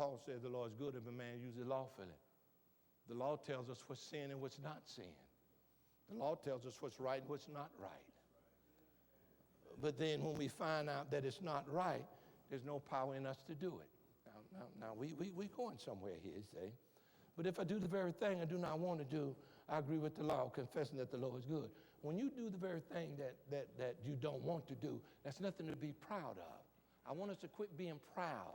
Paul says the law is good if a man uses it lawfully. The law tells us what's sin and what's not sin. The law tells us what's right and what's not right. But then when we find out that it's not right, there's no power in us to do it. Now we're going somewhere here, say. But if I do the very thing I do not want to do, I agree with the law, confessing that the law is good. When you do the very thing that you don't want to do, that's nothing to be proud of. I want us to quit being proud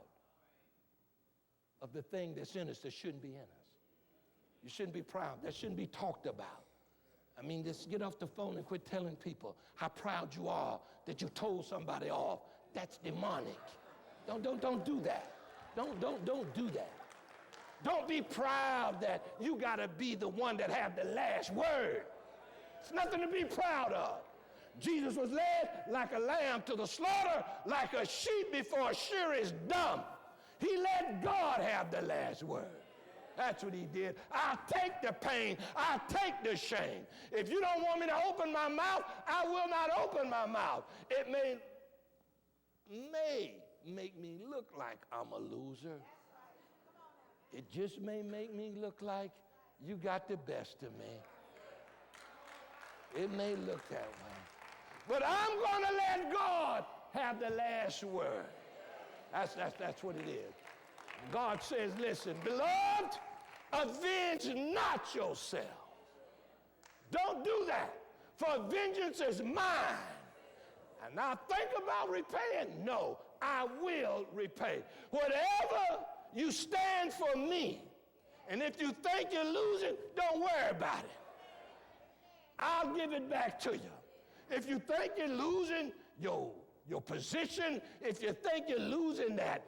of the thing that's in us that shouldn't be in us. You shouldn't be proud. That shouldn't be talked about. I mean, just get off the phone and quit telling people how proud you are that you told somebody off. That's demonic. Don't do that. Don't do that. Don't be proud that you got to be the one that have the last word. It's nothing to be proud of. Jesus was led like a lamb to the slaughter, like a sheep before a shearer is dumb. He let God have the last word. That's what he did. I'll take the pain. I'll take the shame. If you don't want me to open my mouth, I will not open my mouth. It may make me look like I'm a loser. It just may make me look like you got the best of me. It may look that way. But I'm going to let God have the last word. That's what it is. God says, listen, beloved, avenge not yourself. Don't do that, for vengeance is mine. And now think about repaying. No, I will repay. Whatever you stand for me, and if you think you're losing, don't worry about it. I'll give it back to you. If you think you're losing your position, if you think you're losing that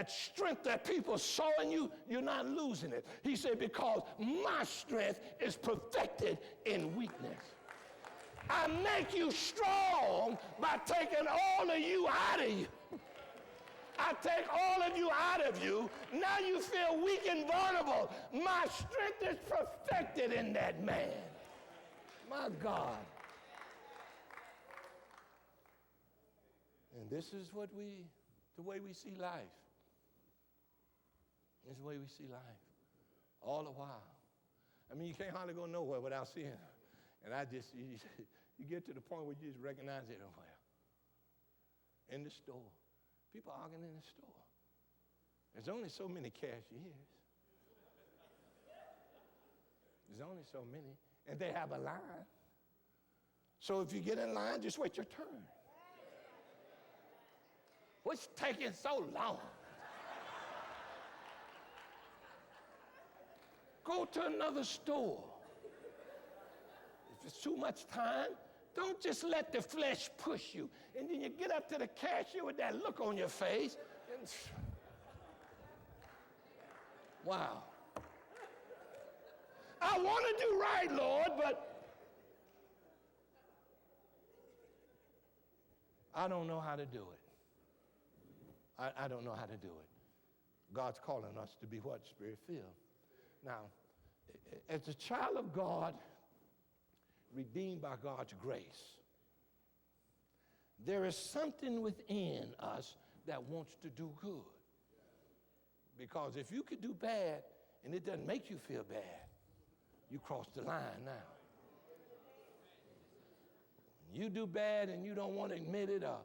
strength that people saw in you, you're not losing it. He said, because my strength is perfected in weakness. I make you strong by taking all of you out of you. I take all of you out of you. Now you feel weak and vulnerable. My strength is perfected in that man. My God. And this is the way we see life. This is the way we see life. All the while. I mean, you can't hardly go nowhere without seeing it. And you get to the point where you just recognize it everywhere. In the store. People arguing in the store. There's only so many cashiers. There's only so many. And they have a line. So if you get in line, just wait your turn. What's taking so long? Go to another store. If it's too much time, don't just let the flesh push you. And then you get up to the cashier with that look on your face. And wow. I want to do right, Lord, but I don't know how to do it. I don't know how to do it. God's calling us to be what? Spirit-filled. Now, as a child of God, redeemed by God's grace, there is something within us that wants to do good. Because if you could do bad and it doesn't make you feel bad, you cross the line now. You do bad and you don't want to admit it, or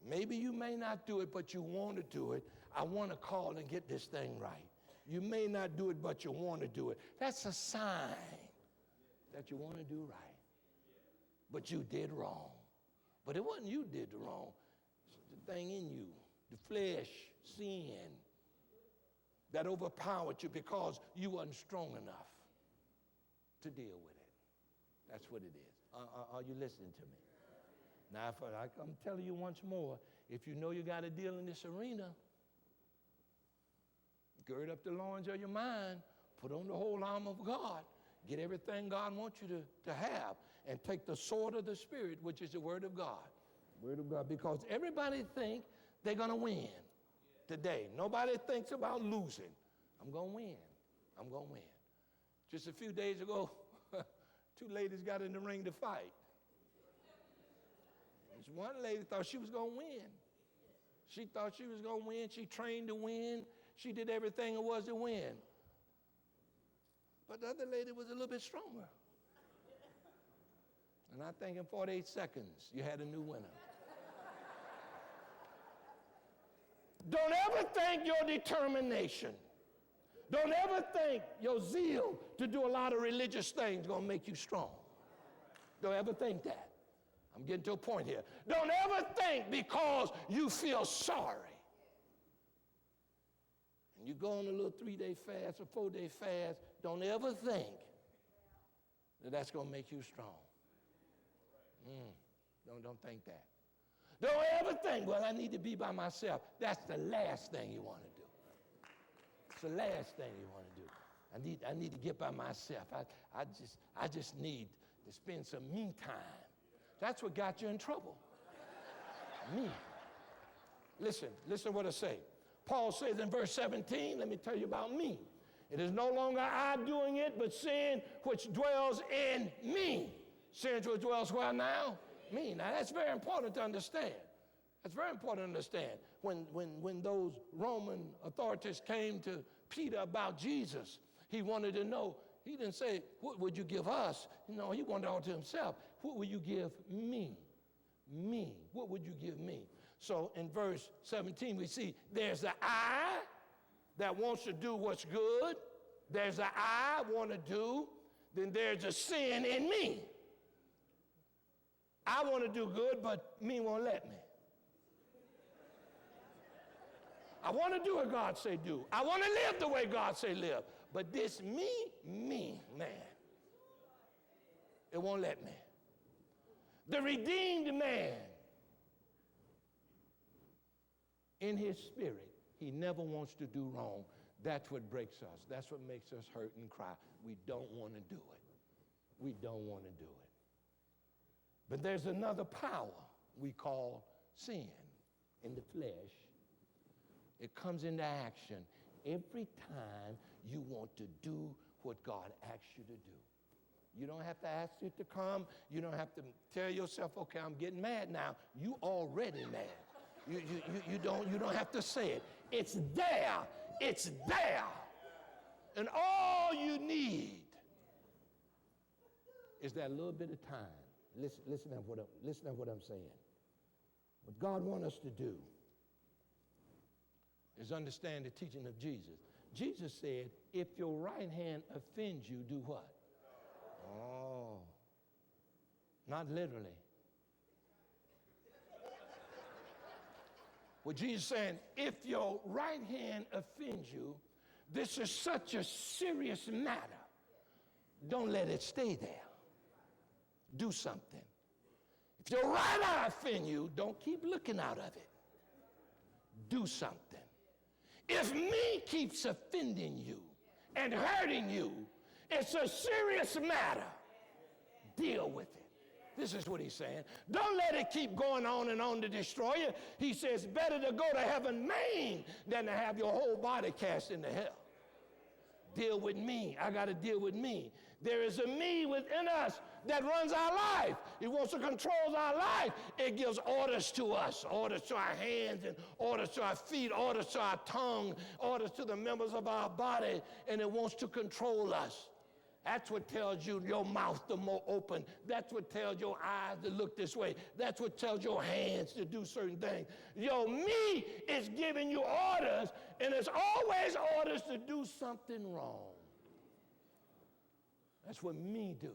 maybe you may not do it, but you want to do it. I want to call and get this thing right. You may not do it, but you want to do it. That's a sign that you want to do right. But you did wrong. But it wasn't you did the wrong. It's the thing in you, the flesh, sin, that overpowered you because you wasn't strong enough to deal with it. That's what it is. Are you listening to me? Now, I'm telling you once more, if you know you got a deal in this arena, gird up the loins of your mind, put on the whole armor of God, get everything God wants you to have, and take the sword of the Spirit, which is the Word of God. Word of God, because everybody think they're going to win today. Nobody thinks about losing. I'm going to win. I'm going to win. Just a few days ago, two ladies got in the ring to fight. This one lady thought she was going to win. She thought she was going to win. She trained to win. She did everything it was to win. But the other lady was a little bit stronger. And I think in 48 seconds, you had a new winner. Don't ever think your determination, don't ever think your zeal to do a lot of religious things is going to make you strong. Don't ever think that. I'm getting to a point here. Don't ever think because you feel sorry and you go on a little 3-day fast or 4-day fast, don't ever think that that's going to make you strong. Don't think that. Don't ever think, well, I need to be by myself. That's the last thing you want to do. It's the last thing you want to do. I need to get by myself. I just need to spend some me time. That's what got you in trouble. Me. Listen what I say. Paul says in verse 17, let me tell you about me. It is no longer I doing it, but sin which dwells in me. Sin which dwells where now? Me. Now that's very important to understand. That's very important to understand. When those Roman authorities came to Peter about Jesus, he wanted to know, he didn't say, what would you give us? No, he wanted all to himself. What will you give me? Me. What would you give me? So in verse 17, we see there's the I that wants to do what's good. There's the I want to do. Then there's a sin in me. I want to do good, but me won't let me. I want to do what God say do. I want to live the way God say live. But this me, man, it won't let me. The redeemed man, in his spirit, he never wants to do wrong. That's what breaks us. That's what makes us hurt and cry. We don't want to do it. We don't want to do it. But there's another power we call sin in the flesh. It comes into action every time you want to do what God asks you to do. You don't have to ask it to come. You don't have to tell yourself, okay, I'm getting mad now. You already mad. You don't have to say it. It's there. It's there. And all you need is that little bit of time. Listen to what I'm saying. What God wants us to do is understand the teaching of Jesus. Jesus said, if your right hand offends you, do what? Oh, not literally. What Jesus is saying, if your right hand offends you, this is such a serious matter. Don't let it stay there. Do something. If your right eye offends you, don't keep looking out of it. Do something. If me keeps offending you and hurting you, it's a serious matter. Deal with it. This is what he's saying. Don't let it keep going on and on to destroy you. He says, better to go to heaven maimed than to have your whole body cast into hell. Deal with me. I got to deal with me. There is a me within us that runs our life. It wants to control our life. It gives orders to us, orders to our hands and orders to our feet, orders to our tongue, orders to the members of our body, and it wants to control us. That's what tells you your mouth to more open. That's what tells your eyes to look this way. That's what tells your hands to do certain things. Your me is giving you orders, and it's always orders to do something wrong. That's what me do.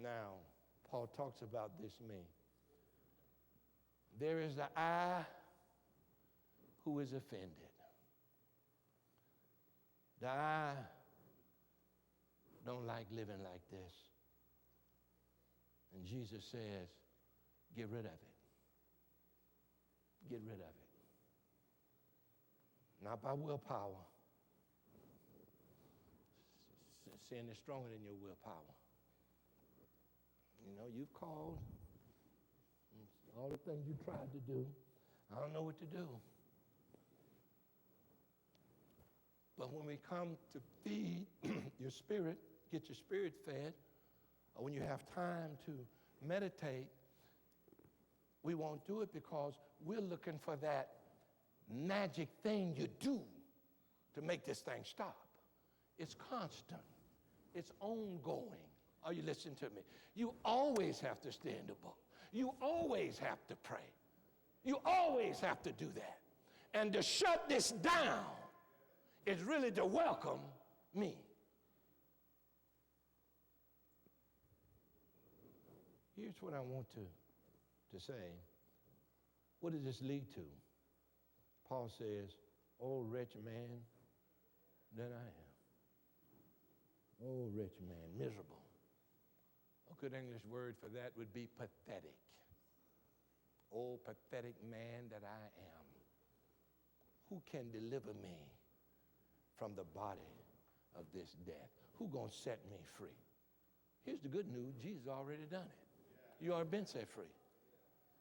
Now, Paul talks about this me. There is the I who is offended. The I don't like living like this. And Jesus says, get rid of it. Get rid of it. Not by willpower. Sin is stronger than your willpower. You know, you've called all the things you tried to do. I don't know what to do. But when we come to feed your spirit, get your spirit fed, or when you have time to meditate, We won't do it because we're looking for that magic thing you do to make this thing stop. It's constant. It's ongoing. Are you listening to me? You always have to stay in the book. You always have to pray. You always have to do that. And to shut this down is really to welcome me. Here's what I want to say. What does this lead to? Paul says, "Oh, wretched man that I am." Oh, wretched man, miserable. A good English word for that would be pathetic. Oh, pathetic man that I am. Who can deliver me from the body of this death? Who gonna set me free? Here's the good news. Jesus already done it. You already been set free.